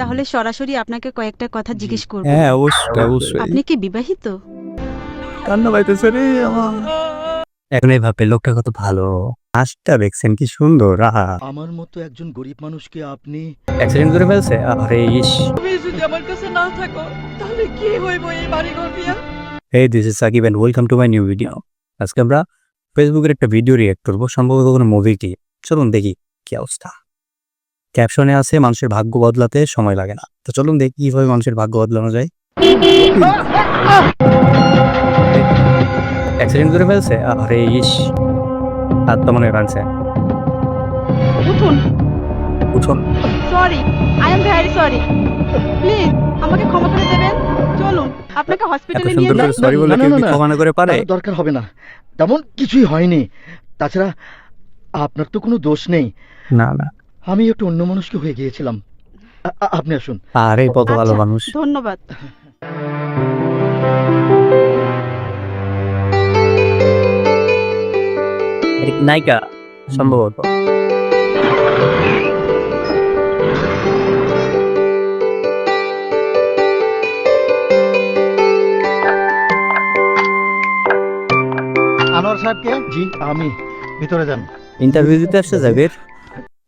তাহলে সরাসরি আপনাকে কয়েকটা কথা জিজ্ঞেস করব। হ্যাঁ অবশ্যই অবশ্যই। আপনি কি বিবাহিত? কান্না পাইতেছে রে আমার। এখন এই ভাবে লোকটা কত ভালো, হাসটা দেখছেন কি সুন্দর। আহা, আমার মতো একজন গরিব মানুষকে আপনি অ্যাক্সিডেন্ট করে ফেলছে। আরে ইস। তুমি যদি আমার কাছে না থাকো তাহলে কি হইব এই বাড়ি ঘর দিয়া? Hey, this is Sakib and welcome to my new video. আজকে আমরা ফেসবুকের একটা ভিডিও রিয়েক্ট করবো, সম্ভবত কোনো মুভিটি। চলুন দেখি কি অবস্থা। ক্যাপশনে আছে মানুষের ভাগ্য বদলাতে সময় লাগে না। তো চলুন দেখি কিভাবে মানুষের ভাগ্য বদলানো যায়। অ্যাক্সিডেন্ট করে ফেলছে। আরে ইস, হাত তো মনে রাখছে। উঠুন। উঠুন। Sorry, I am very sorry. Please আমাকে ক্ষমা করে দেবেন। চলুন আপনাকে এত হসপিটালে নিয়ে সুন্দর যাই। করে সরি বলে না, কেউ না, কি না, ক্ষমা না করে পারে? তার দরকার হবে না, তেমন কিছুই হয়নি। তাছাড়া আপনার তো কোনো দোষ নেই। না না, আমি একটু অন্য মানুষকে হয়ে গিয়েছিলাম। আপনি আসুন। আরে কত ভালো আচ্ছা, মানুষ। ধন্যবাদ। এটা কি নায়িকা সম্ভবত? আনোয়ার সাহেবকে? জি, আমি। ভিতরে যান। ইন্টারভিউ দিতে আসছে জাবির।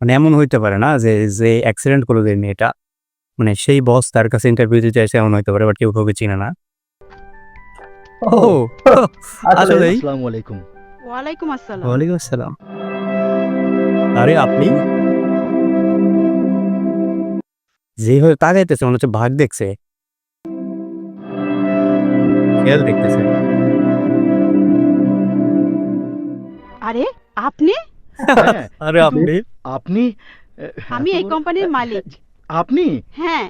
মানে এমন হইতে পারে না যে যে অ্যাক্সিডেন্ট করে দেয় মেয়েটা, মানে সেই বস তার কাছে ইন্টারভিউ দিতে আসে, এমন হইতে পারে, বাট কেউ কাউকে চিনে না। ও আসলে আসসালামু আলাইকুম। ওয়ালাইকুম আসসালাম। ওয়ালাইকুম আসসালাম। আরে আপনি যেভাবে তাকাইতেছে মনে হচ্ছে ভাগ দেখছে, খেয়াল দেখতেছে। আরে আপনি? হ্যাঁ, আরে আপনি আপনি আমি এই কোম্পানির মালিক। আপনি? হ্যাঁ,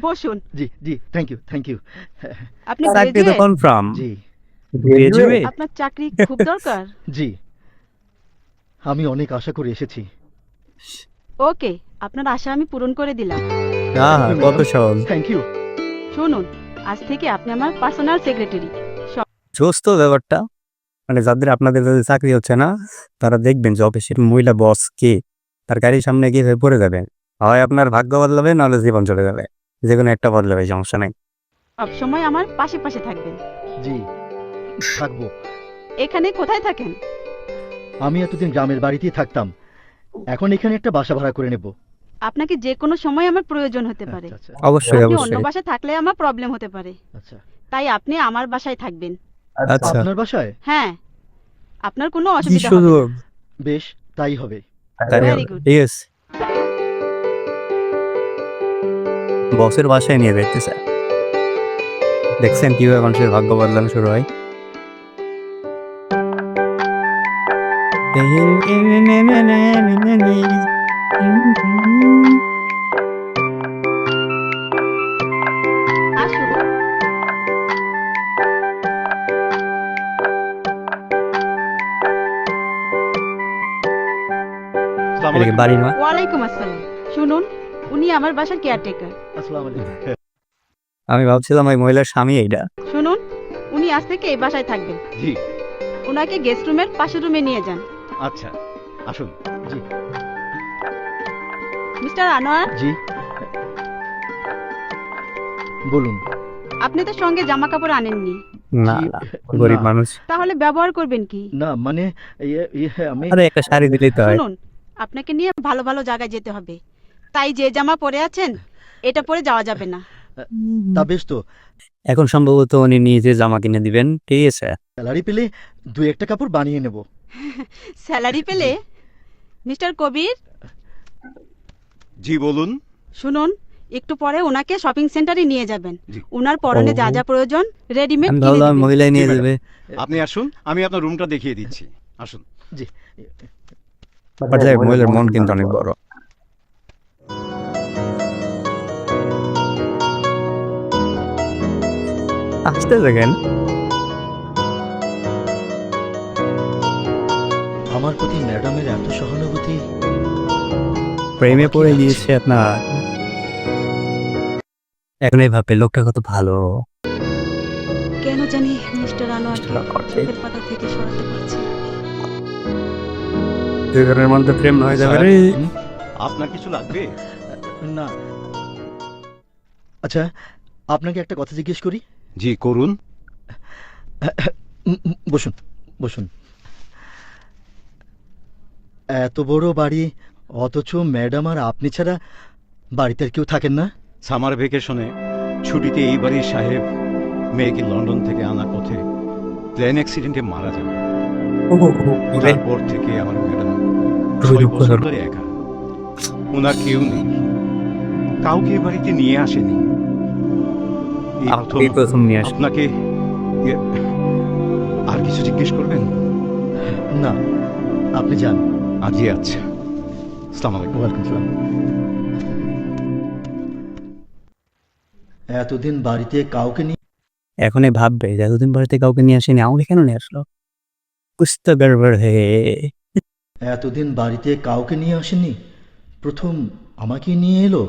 বসুন। জি জি, থ্যাংক ইউ থ্যাংক ইউ। আপনি চাকরি তো গ্রাজুয়েট? কনফার্ম জি গ্রাজুয়েট। আপনার চাকরি খুব দরকার। জি, আমি অনেক আশা করে এসেছি। ওকে, আপনার আশা আমি পূরণ করে দিলাম। কত সহজ। Thank you. শুনুন, আজ থেকে আপনি আমার পার্সোনাল সেক্রেটারি। জোস তো ব্যাপারটা। মানে যাদের আপনাদের যাদের চাকরি হচ্ছে না, তারা দেখবেন যে অফিসের মহিলা বস কে, তার গাড়ির সামনে গিয়ে পড়ে যাবেন। হয় আপনার ভাগ্য বদলাবে, নাহলে জীবন চলে যাবে। যে কোনো একটা বদলাবে, সমস্যা নেই। সব সময় আমার পাশে পাশে থাকবেন। জি, থাকবো। এখানে কোথায় থাকেন? আমি এতদিন গ্রামের বাড়িতেই থাকতাম, এখন এখানে একটা বাসা ভাড়া করে নেব। আপনাকে যে কোনো সময় আমার প্রয়োজন হতে পারে। আচ্ছা আচ্ছা অবশ্যই আপনি অন্য অবশ্যই। বাসায় থাকলে আমার প্রবলেম হতে পারে, আচ্ছা। তাই আপনি আমার বাসায় থাকবেন। আচ্ছা, আপনার বাসায়? হ্যাঁ, আপনার কোনো কি অসুবিধা হবে সুযোগ। না। বেশ, তাই হবে। Very good. ইয়েস, বসের বাসায় নিয়ে দেখতেছে। দেখছেন কিভাবে মানুষের ভাগ্য বদলানো শুরু হয়। আসুন। এটা কি বাড়ি না? ওয়ালাইকুম আসসালাম। শুনুন, উনি আমার বাসার কেয়ারটেকার। আসসালামু আলাইকুম। আমি ভাবছিলাম ওই মহিলার স্বামী এইটা। শুনুন, উনি আজ থেকে এই বাসায় থাকবেন। জি, ওনাকে গেস্ট রুমের পাশের রুমে নিয়ে যান। আচ্ছা, আসুন। জি মিস্টার আনোয়ার, জি, বলুন। আপনি তো সঙ্গে জামা কাপড় আনেননি, না জি, না, গরিব না। মানুষ। তাহলে ব্যবহার করবেন কি? না মানে আমি আরে একটা শাড়ি দিলেই তো হয়। শুনুন, আপনাকে নিয়ে ভালো ভালো জায়গায় যেতে হবে, তাই যে জামা পরে আছেন এটা পরে যাওয়া যাবে না। তা বেশ তো, এখন সম্ভবত উনি নিজে জামা কিনে দিবেন, ঠিক আছে? স্যালারি পেলে দু একটা কাপড় বানিয়ে নেব। স্যালারি পেলে? মিস্টার কবির, জি বলুন। শুনুন, একটু পরে ওনাকে শপিং সেন্টারে নিয়ে যাবেন। জি। ওনার পরনে যা যা প্রয়োজন রেডিমেড আমি কিনে ভাবলাম দিবেন। মহিলাই নিয়ে জি, ম্যাডাম। যাবে। আপনি আসুন, আমি আপনার রুমটা দেখিয়ে দিচ্ছি। আসুন। জি, বাট যাই হোক, মহিলার মন কিন্তু অনেক বড়। আসতে দেখেন, আমার প্রতি ম্যাডামের এত সহানুভূতি। প্রেমে পড়ে গিয়েছে আপনার। এখন এই ভাবে লোকটা কত ভালো। কেন জানি মিস্টার আনোয়ার মিস্টার আনোয়ার কে? চোখের পাতা থেকে সরাতে পারছি না। দুজনের মধ্যে প্রেম হয়ে যাবে রে। হুম? আপনার কিছু লাগবে? না, আচ্ছা, আপনাকে একটা কথা জিজ্ঞেস করি? জি করুন। বসুন, বসুন। এত বড় বাড়ি, অথচ ম্যাডাম আর আপনি ছাড়া বাড়িতে আর কেউ থাকেন না? সামার ভেকেশনে ছুটিতে এই বাড়ির সাহেব মেয়েকে লন্ডন থেকে আনার পথে প্লেন অ্যাক্সিডেন্টে মারা যান। তারপর থেকে আমার ম্যাডাম 6 বছর ধরে একা। ওনার কেউ নেই, কাউকে এ বাড়িতে নিয়ে আসেনি। এই প্রথম নিয়ে আসেন। আপনাকে আর কিছু জিজ্ঞেস করবেন? না, আপনি যান। আজি আচ্ছা, আসসালামু আলাইকুম। ওয়েলকাম সালাম। এতদিন বাড়িতে কাউকে নিয়ে এখন ভাববে যে এতদিন বাড়িতে কাউকে নিয়ে আসেনি, আমাকে কেন নিয়ে আসলো? কুছ তো গড়বড় হে। এতদিন বাড়িতে কাউকে নিয়ে আসেনি, প্রথম আমাকে নিয়ে এলো।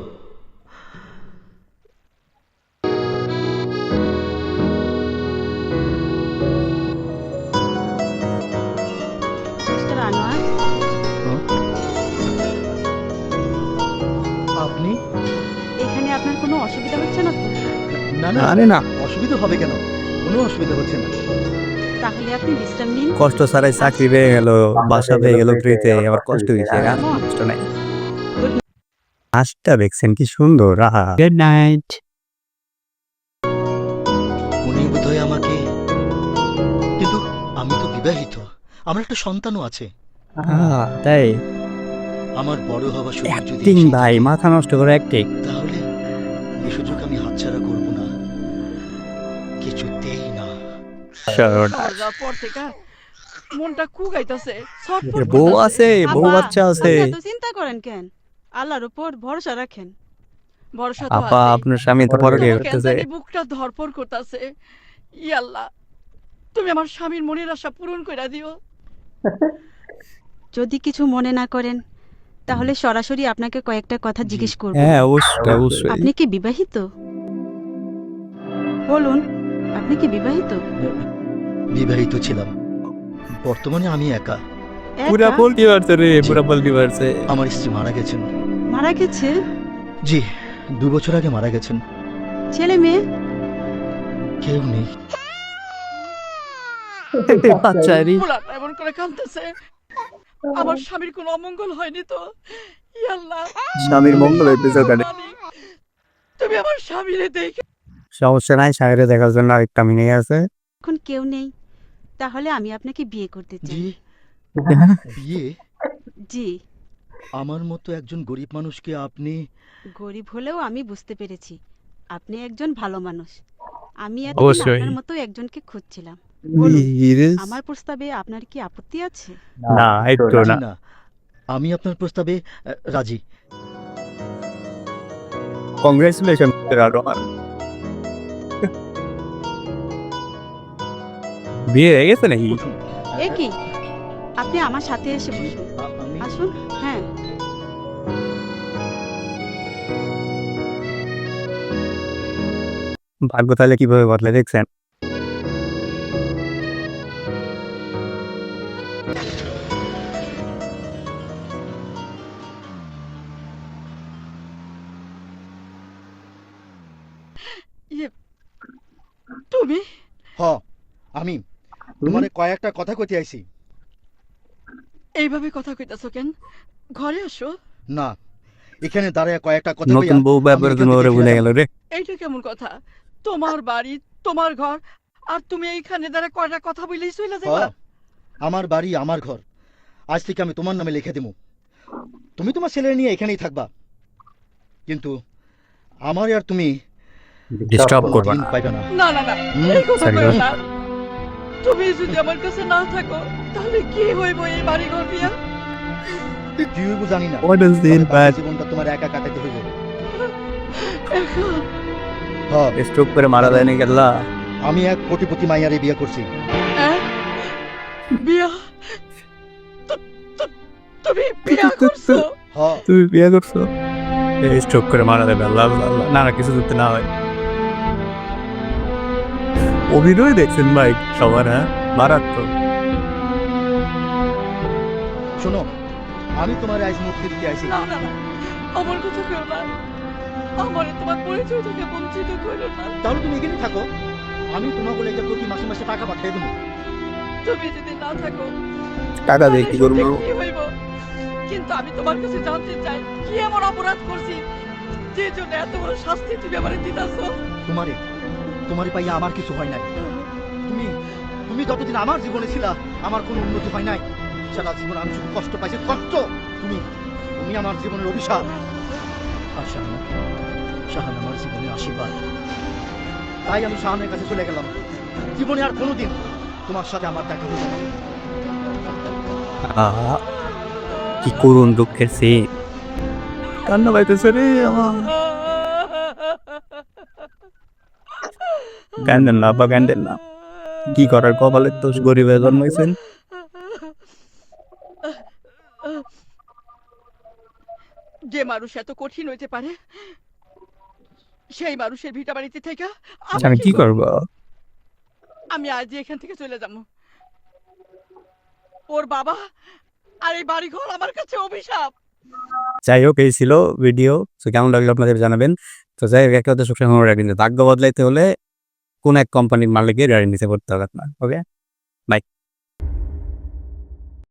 মিস্টার আনোয়ার, আপনি? এখানে আপনার কোনো অসুবিধা হচ্ছে না তো? না না, আরে না, অসুবিধা হবে কেন? কোনো অসুবিধা হচ্ছে না। তাহলে আপনি বিশ্রাম নিন। কষ্ট ছাড়াই চাকরি পেয়ে গেল, বাসা পেয়ে গেল ফ্রিতে, আবার কষ্ট হয়েছে। আর কষ্ট নাই। হাঁসটা দেখছেন কি সুন্দর। আহা, গুড নাইট। উনি বোধহয় আমাকে, কিন্তু আমি তো বিবাহিত, আমার একটা সন্তানও আছে। তাই আমার বড় হওয়া সুযোগ যদি অ্যাক্টিং এসে ভাই, যায়, মাথা নষ্ট করে অ্যাক্টিং। তাহলে এই সুযোগ আমি হাতছাড়া করব না, কিছুতেই না। শহর যাওয়ার পর থেকে মনটা কুগাইতাছে, ছটফট বউ করতাছে। আছে, বউ আপা, বাচ্চা আছে। আপনি এত চিন্তা করেন কেন? আল্লাহর উপর ভরসা রাখেন। ভরসা তো আপা, আছেই। আপনার স্বামী তো পরকে আমার কেন করতেছে। জানি বুকটা ধরপড় করতাছে। আল্লাহ, তুমি আমার স্বামীর মনের আশা পূরণ কইরা দিও। যদি কিছু মনে না করেন, তাহলে সরাসরি আপনাকে কয়েকটা কথা জিজ্ঞেস করব। হ্যাঁ, অবশ্যই অবশ্যই। আপনি কি বিবাহিত? বলুন, আপনি কি বিবাহিত? বিবাহিত ছিলাম, বর্তমানে আমি একা। পুরা একা? বলতে পারছে রে, পুরা বলতে পারছে। আমার স্ত্রী মারা গেছেন। মারা গেছে? জি, 2 বছর আগে মারা গেছেন। ছেলে মেয়ে? কেউ নেই। বাচ্চারি পোলাটা এমন করে কাঁদতেছে, আমার স্বামীর কোনো অমঙ্গল হয়নি তো? আল্লাহ, স্বামীর মঙ্গল হইতেছে ওখানে। তুমি আমার স্বামীরে দেখে। সমস্যা নাই, সাহেরে দেখার জন্য আরেকটা মিনে আছে। এখন কেউ নেই, তাহলে আমি আপনাকে বিয়ে করতে চাই। জি, বিয়ে? জি। আমার মতো একজন গরিব মানুষকে আপনি? গরিব হলেও আমি বুঝতে পেরেছি আপনি একজন ভালো মানুষ। আমি এতদিন অবশ্যই। আপনার মতো একজনকে খুঁজছিলাম। বলুন, ইরিস? আমার প্রস্তাবে আপনার কি আপত্তি আছে? না, একটু জি না। না, আমি আপনার প্রস্তাবে রাজি। কংগ্রেচুলেশন রহমান। বিয়ে হয়ে গেছে নাকি? বসুন। এ কি, আপনি আমার সাথে এসে বসুন। আমি আসুন। হ্যাঁ, ভাগ্য তাহলে কিভাবে বদলে দেখছেন? তুমি হ, আমি তোমারে কয়েকটা কথা কইতে আইছি। এইভাবে কথা কইতাছো কেন? ঘরে আসো। না, এখানে দাঁড়ায় কয়েকটা কথা নতুন কইয়া বউ আমি ব্যাপারে এখান তুমি থেকে ওরে ভুলে ফিরে গেল রে। এইটা কেমন কথা? তোমার বাড়ি, তোমার ঘর, আর তুমি এইখানে দাঁড়া কয়টা কথা বলেই চলে যাব। যাবা? আমার বাড়ি, আমার ঘর, আজ থেকে আমি তোমার নামে লিখে দেবো। তুমি তোমার ছেলে নিয়ে এখানেই থাকবা, কিন্তু আমার আর তুমি ডিস্টার্ব করবা কোনোদিন না। পাইবে না। না না না, হুম, এই কথা সরি, কইও গো। না। তুমি যদি আমার কাছে না থাকো, তাহলে কি হইব এই বাড়ি ঘর বিয়া? কি হইব জানি না, What is তবে it, বাকি but জীবনটা তোমার একা কাটাতে হইবে। এখন হ্যাঁ, স্ট্রোক করে মারা যায় নাকি আল্লাহ? আমি এক কোটিপতি মাইয়ারে বিয়ে করছি। বিয়া? তুমি বিয়া করছো? হ্যাঁ, তুমি বিয়ে করছো? স্ট্রোক করে মারা যাবে আল্লাহ আল্লাহ আল্লাহ। না না, কিছু করতে না হয়। অভিনয় দেখছেন ভাই সবার? হ্যাঁ, মারাত্মক। শোনো, আমি তোমার আজ মুক্তি দিতে আইছি। না না না, আমার কথা কেউ না। আমারে তোমার পরিচয় থেকে বঞ্চিত করো না। তাহলে তুমি এখানে থাকো, আমি তোমাকে লেগে প্রতি মাসে মাসে টাকা পাঠিয়ে দেবো। তুমি যদি না থাকো টাকা দিয়ে কি করবো? কি হইব? কিন্তু আমি তোমার কাছে জানতে চাই, কি এমন অপরাধ করছি যে জন্য এত বড় শাস্তি তুমি আমারে দিতাছো? তোমারে পাইয়া আমার কিছু হয় নাই। তুমি তুমি যতদিন আমার জীবনে ছিলা, আমার কোনো উন্নতি হয় নাই। সারা জীবন আমি শুধু কষ্ট পাইছি, কষ্ট। তুমি তুমি আমার জীবনের অভিশাপ। আর শাহান আমার জীবনের আশীর্বাদ। তাই আমি শাহানের কাছে চলে গেলাম। জীবনে আর কোনোদিন তোমার সাথে আমার দেখা হবে না। আহা, কি করুন দুঃখের সে কান্না পাইতেছে রে আমার। কান্দেন না আব্বা, কান্দেন না। কি করার, কপালের দোষ, গরিবের জন্মাইছেন। যে মানুষ এত কঠিন হইতে পারে, সেই মানুষের ভিটা বাড়িতে থেকে আমি কি করবো? আমি আজই এখান থেকে চলে যাবো। ওর বাবা আর এই বাড়ি ঘর আমার কাছে অভিশাপ। যাই হোক, এই ছিল ভিডিও। তো কেমন লাগলো আপনাদের জানাবেন। তো যাই হোক, একটা কথা সবসময় মনে রাখবেন যে ভাগ্য বদলাইতে হলে কোন এক কোম্পানির মালিকের গাড়ি নিচে পড়তে হবে আপনার। ওকে, বাই।